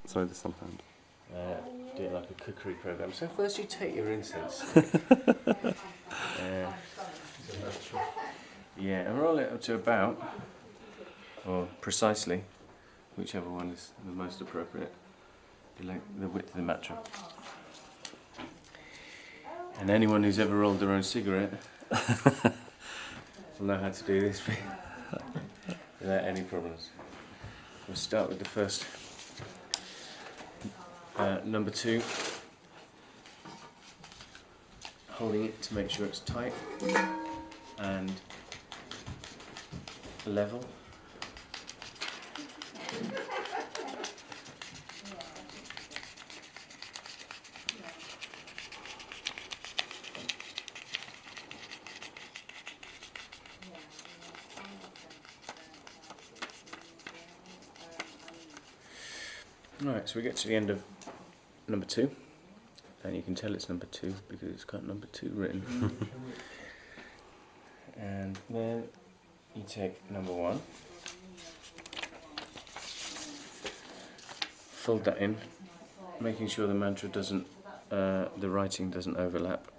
Sorry, this one hand. Do it like a cookery program. So first you take your incense. Yeah, and roll it up to about, or precisely, whichever one is the most appropriate, the width of the mattress. And anyone who's ever rolled their own cigarette will know how to do this without any problems. We'll start with the first, number 2, holding it to make sure it's tight and level. Right, so we get to the end of number 2, and you can tell it's number 2 because it's got number 2 written. And then you take number 1, fold that in, making sure the mantra doesn't, the writing doesn't overlap.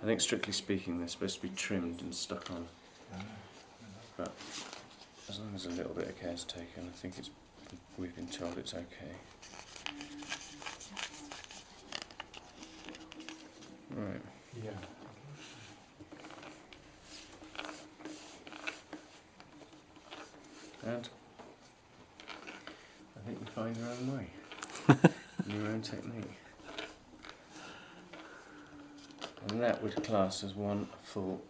I think strictly speaking they're supposed to be trimmed and stuck on, but as long as a little bit of care is taken, I think we've been told it's okay. Right. Yeah. And I think you find your own way, your own technique. And that would class as one full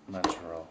mantra roll.